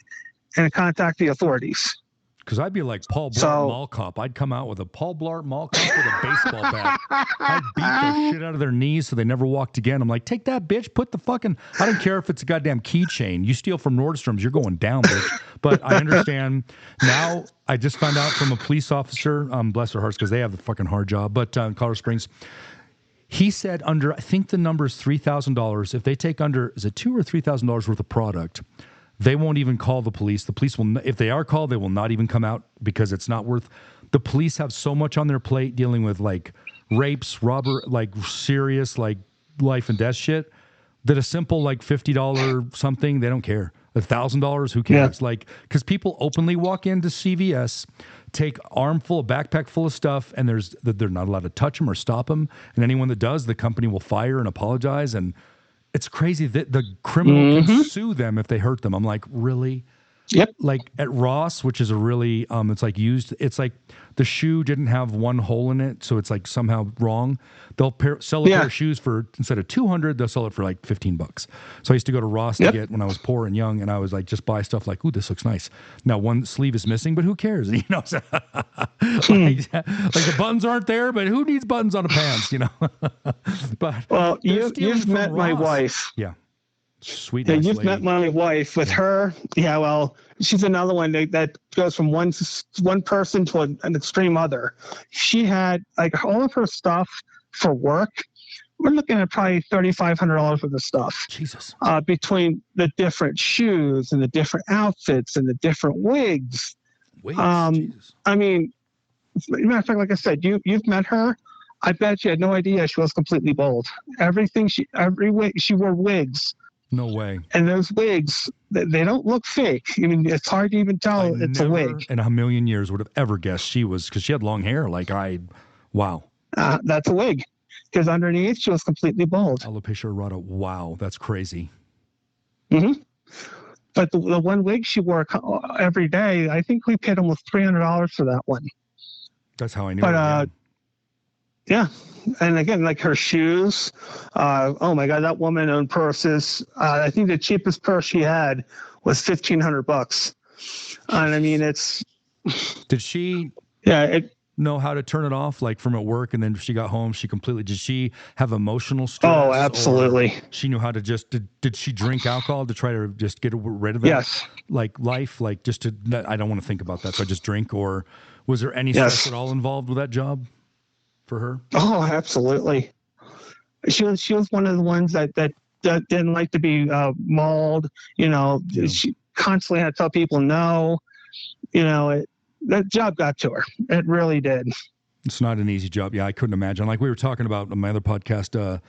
and contact the authorities. Because I'd be like Paul Blart Mall Cop. I'd come out with a Paul Blart Mall Cop with a baseball bat. I'd beat the shit out of their knees so they never walked again. I'm like, take that, bitch. Put the fucking... I don't care if it's a goddamn keychain. You steal from Nordstrom's, you're going down, bitch. But I understand. Now, I just found out from a police officer, bless their hearts, because they have the fucking hard job, but Colorado Springs, he said under, I think the number is $3,000. If they take under, is it $2,000 or $3,000 worth of product, they won't even call the police. The police will, if they are called, they will not even come out because it's not worth. The police have so much on their plate dealing with like rapes, like serious like life and death shit that a simple like $50 something, they don't care. $1,000, who cares? Yeah. Like, because people openly walk into CVS, take a backpack full of stuff, and they're not allowed to touch them or stop them. And anyone that does, the company will fire and apologize. And it's crazy that the criminal can sue them if they hurt them. I'm like, really? Yep. Like at Ross, which is a really, it's like used, it's like the shoe didn't have one hole in it, so it's like somehow wrong. They'll sell a pair of shoes for, instead of $200, they'll sell it for like $15. So I used to go to Ross to get, when I was poor and young, and I was like, just buy stuff like, ooh, this looks nice. Now one sleeve is missing, but who cares? Like the buttons aren't there, but who needs buttons on a pants, But well, you've met my wife. Yeah. Sweet. Yeah, you've met my wife. With her, well, she's another one that goes from one person to an extreme other. She had like all of her stuff for work. We're looking at probably $3,500 worth of stuff. Jesus. Between the different shoes and the different outfits and the different wigs. Jesus. I mean, matter of fact, like I said, you've met her. I bet you had no idea she was completely bald. Every wig, she wore wigs. No way. And those wigs, they don't look fake. I mean, it's hard to even tell it's a wig. In a million years would have ever guessed she was, because she had long hair. Like wow. That's a wig. Because underneath, she was completely bald. Alopecia areata. Wow, that's crazy. Mm-hmm. But the one wig she wore every day, I think we paid almost $300 for that one. That's how I knew. But yeah. And again, like her shoes, oh my God, that woman owned purses. I think the cheapest purse she had was $1,500. And I mean, it's. Did she? Yeah. Know how to turn it off, like from at work, and then she got home, did she have emotional stress? Oh, absolutely. She knew how to did she drink alcohol to try to just get rid of that? Yes. Like life, like just to, I don't want to think about that, so I just drink, or was there any stress at all involved with that job for her? Oh, absolutely. She was one of the ones that didn't like to be mauled. She constantly had to tell people no. That job got to her. It really did. It's not an easy job. Yeah, I couldn't imagine. Like we were talking about on my other podcast,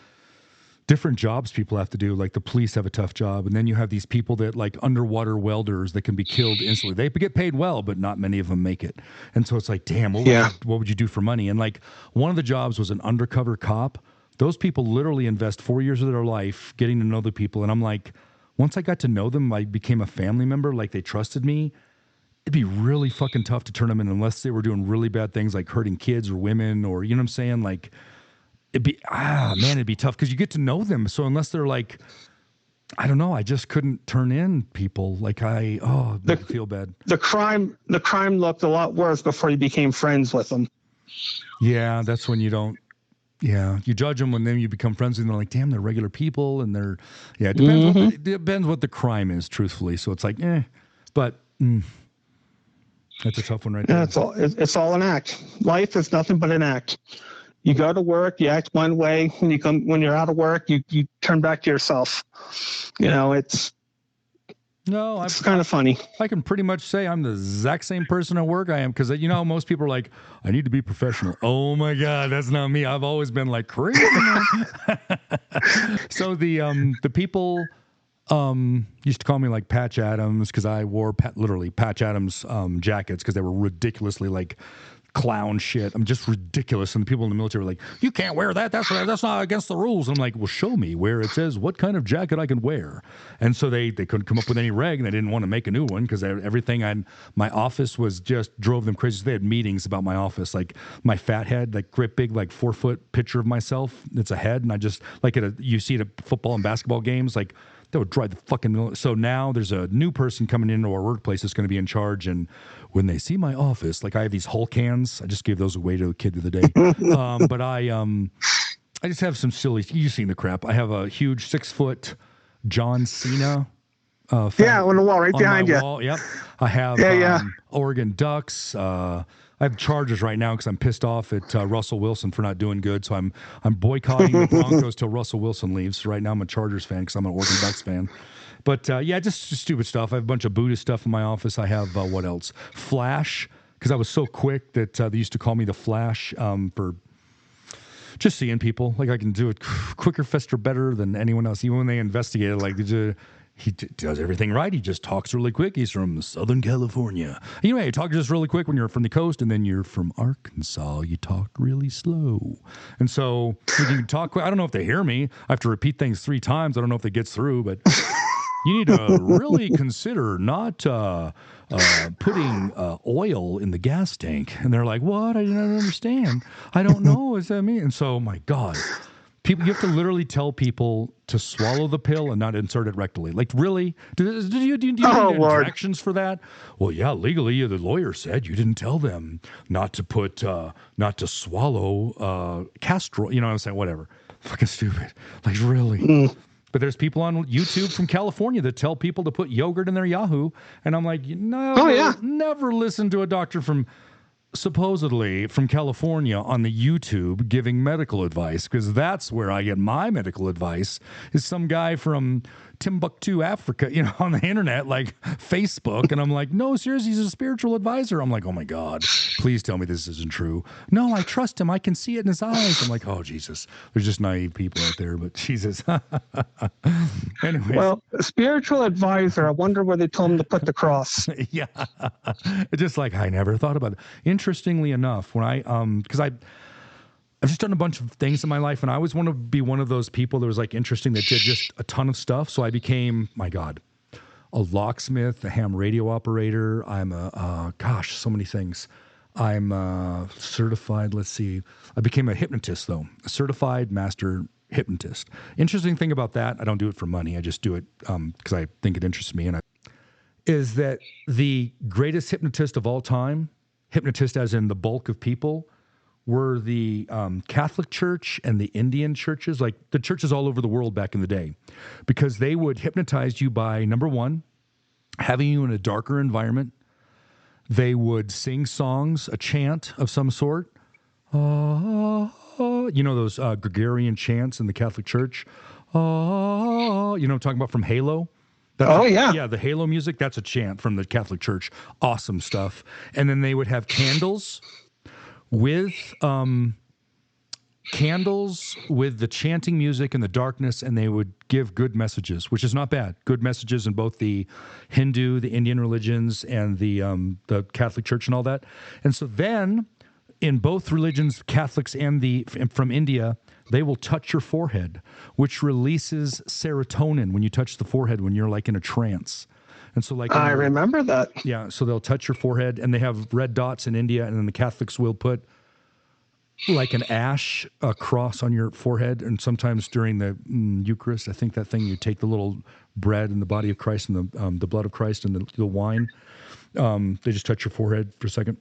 different jobs people have to do. Like the police have a tough job. And then you have these people that like underwater welders that can be killed instantly. They get paid well, but not many of them make it. And so it's like, damn, what would you do for money? And like one of the jobs was an undercover cop. Those people literally invest 4 years of their life getting to know the people. And I'm like, once I got to know them, I became a family member. Like they trusted me. It'd be really fucking tough to turn them in unless they were doing really bad things like hurting kids or women or, you know what I'm saying? Like, it'd be tough because you get to know them. So unless they're like, I don't know, I just couldn't turn in people. Like I feel bad. The crime looked a lot worse before you became friends with them. Yeah, that's when you judge them when then you become friends with them. They're like, damn, they're regular people. And it depends what the crime is, truthfully. So it's like, but that's a tough one right there. Yeah, it's all an act. Life is nothing but an act. You go to work, you act one way. When you're out of work, you turn back to yourself. It's No, It's kind of funny. I can pretty much say I'm the exact same person at work I am, because you know most people are like, I need to be professional. Oh my God, that's not me. I've always been like crazy. So the people used to call me like Patch Adams, because I wore literally Patch Adams jackets, because they were ridiculously like clown shit. I'm just ridiculous. And the people in the military were like, you can't wear that. That's not against the rules. And I'm like, well, show me where it says what kind of jacket I can wear. And so they couldn't come up with any reg, and they didn't want to make a new one, because everything my office was just drove them crazy. So they had meetings about my office, like my fat head, like great big, like 4-foot picture of myself. It's a head. And I just like you see it at football and basketball games, like that would drive the fucking. So now there's a new person coming into our workplace that's going to be in charge, and when they see my office, like I have these Hulk hands. I just gave those away to a kid the other day. But I just have some silly. You've seen the crap. I have a huge 6-foot John Cena. On the wall right behind you. Wall. Yep. I have Oregon Ducks. I have Chargers right now because I'm pissed off at Russell Wilson for not doing good. So I'm boycotting the Broncos till Russell Wilson leaves. So right now I'm a Chargers fan because I'm an Oregon Ducks fan. But just stupid stuff. I have a bunch of Buddhist stuff in my office. I have what else? Flash, because I was so quick that they used to call me the Flash for just seeing people. Like I can do it quicker, faster, better than anyone else. Even when they investigate it, like he does everything right. He just talks really quick. He's from Southern California. Anyway, you talk just really quick when you're from the coast, and then you're from Arkansas. You talk really slow. And so when you talk quick, I don't know if they hear me. I have to repeat things 3 times. I don't know if it gets through, but you need to really consider not putting oil in the gas tank. And they're like, what? I don't understand. I don't know. What does that mean? And so, my God. People, you have to literally tell people to swallow the pill and not insert it rectally. Like, really? Do you need injections for that? Well, yeah, legally, the lawyer said you didn't tell them not to swallow castor oil. You know what I'm saying? Whatever. Fucking stupid. Like, really? But there's people on YouTube from California that tell people to put yogurt in their Yahoo. And I'm like, no, never listen to a doctor supposedly from California on the YouTube giving medical advice, because that's where I get my medical advice, is some guy from Timbuktu, Africa, on the internet, like Facebook. And I'm like, no, seriously, he's a spiritual advisor. I'm like, oh my God, please tell me this isn't true. No, I trust him. I can see it in his eyes. I'm like, oh Jesus, there's just naive people out there, but Jesus. Anyways. Well, a spiritual advisor, I wonder where they told him to put the cross. Yeah. Just like, I never thought about it. Interestingly enough, when I've just done a bunch of things in my life, and I always want to be one of those people that was like interesting, that did just a ton of stuff. So I became, my God, a locksmith, a ham radio operator. I'm so many things. I'm certified. I became a hypnotist, though, a certified master hypnotist. Interesting thing about that, I don't do it for money. I just do it because I think it interests me. Is that the greatest hypnotist of all time, hypnotist as in the bulk of people, were the Catholic Church and the Indian churches, like the churches all over the world back in the day, because they would hypnotize you by, number one, having you in a darker environment. They would sing songs, a chant of some sort. Those Gregorian chants in the Catholic Church. I'm talking about from Halo. Yeah, the Halo music, that's a chant from the Catholic Church. Awesome stuff. And then they would have candles with the chanting music and the darkness, and they would give good messages, which is not bad. Good messages in both the Hindu, the Indian religions, and the Catholic Church and all that. And so then, in both religions, Catholics and from India, they will touch your forehead, which releases serotonin when you touch the forehead when you're like in a trance. And so, like, I remember that. Yeah, so they'll touch your forehead, and they have red dots in India, and then the Catholics will put like an ash cross on your forehead, and sometimes during the Eucharist, I think that thing, you take the little bread and the body of Christ and the blood of Christ and the wine. They just touch your forehead for a second.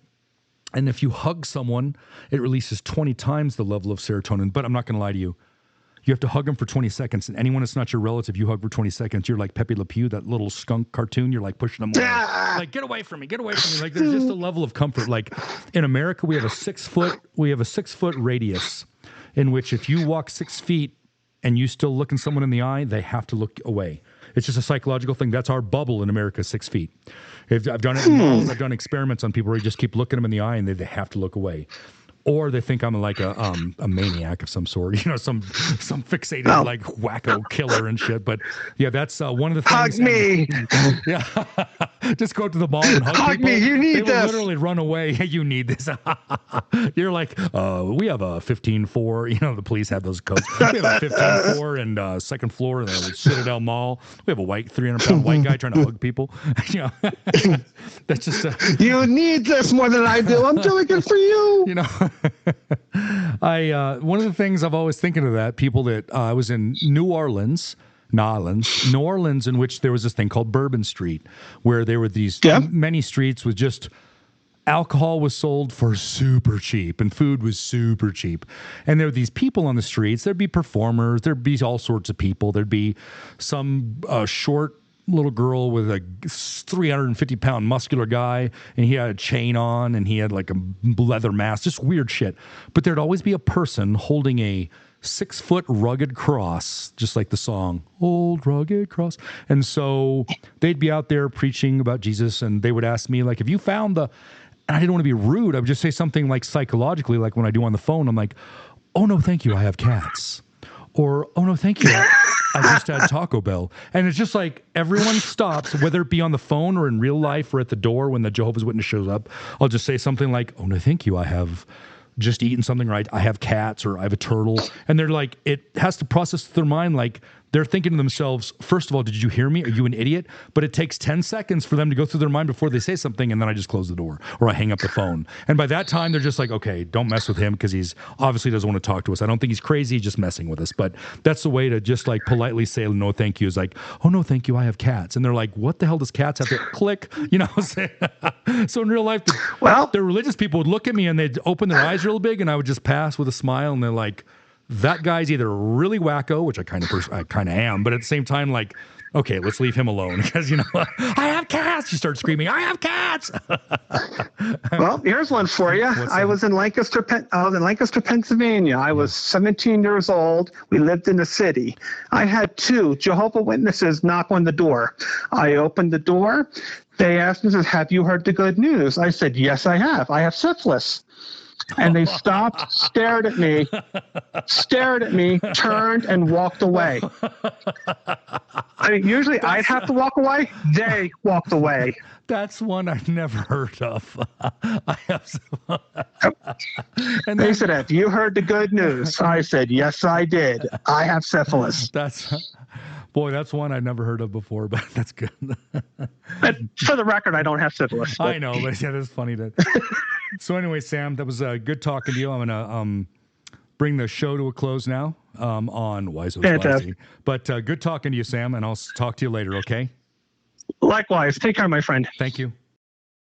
And if you hug someone, it releases 20 times the level of serotonin. But I'm not going to lie to you. You have to hug them for 20 seconds. And anyone that's not your relative, you hug for 20 seconds. You're like Pepe Le Pew, that little skunk cartoon. You're like pushing them away. Like, get away from me. Get away from me. Like, there's just a level of comfort. Like, in America, we have a 6-foot radius in which if you walk 6 feet and you still looking someone in the eye, they have to look away. It's just a psychological thing. That's our bubble in America, 6 feet. I've done it in malls. I've done experiments on people where you just keep looking them in the eye and they have to look away. Or they think I'm like a maniac of some sort, some fixated like wacko killer and shit. But yeah, that's one of the things. Hug me. Yeah, just go to the mall and hug people. Me. You need they this. will literally run away. You need this. You're like, we have a 15-4. The police have those codes. We have a 15-4 and second floor of the Citadel Mall. We have a 300-pound white guy trying to hug people. That's just. You need this more than I do. I'm doing it for you. One of the things I've always thinking of that people that I was in New Orleans, in which there was this thing called Bourbon Street, where there were these many streets with just alcohol was sold for super cheap and food was super cheap. And there were these people on the streets. There'd be performers. There'd be all sorts of people. There'd be some short little girl with a 350-pound muscular guy, and he had a chain on, and he had like a leather mask, just weird shit. But there'd always be a person holding a 6-foot rugged cross, just like the song, Old Rugged Cross. And so they'd be out there preaching about Jesus, and they would ask me, like, have you found the... And I didn't want to be rude. I would just say something like psychologically, like when I do on the phone, I'm like, oh, no, thank you, I have cats. Or, oh, no, thank you, I just had Taco Bell. And it's just like everyone stops, whether it be on the phone or in real life or at the door when the Jehovah's Witness shows up. I'll just say something like, oh, no, thank you, I have just eaten something right. I have cats or I have a turtle. And they're like, it has to process through their mind like, they're thinking to themselves, first of all, did you hear me? Are you an idiot? But it takes 10 seconds for them to go through their mind before they say something, and then I just close the door or I hang up the phone. And by that time, they're just like, okay, don't mess with him because he's obviously doesn't want to talk to us. I don't think he's crazy, he's just messing with us. But that's the way to just like politely say no thank you is like, oh, no, thank you, I have cats. And they're like, what the hell does cats have to click? So in real life, the religious people would look at me and they'd open their eyes real big, and I would just pass with a smile, and they're like, that guy's either really wacko, which I kind of am, but at the same time, like, okay, let's leave him alone because I have cats. You start screaming, I have cats. Well, here's one for you. I was in Lancaster, Pennsylvania. I was 17 years old. We lived in the city. I had 2 Jehovah's Witnesses knock on the door. I opened the door. They asked me, have you heard the good news? I said, yes, I have. I have syphilis. And they stopped, stared at me, turned, and walked away. I mean, usually I'd have to walk away. They walked away. That's one I've never heard of. And they said, have you heard the good news? I said, yes, I did. I have syphilis. Boy, that's one I'd never heard of before, but that's good. But for the record, I don't have syphilis. But... I know, but yeah, that's funny. So anyway, Sam, that was good talking to you. I'm going to bring the show to a close now on Why So Spicy. But good talking to you, Sam, and I'll talk to you later, okay? Likewise. Take care, my friend. Thank you.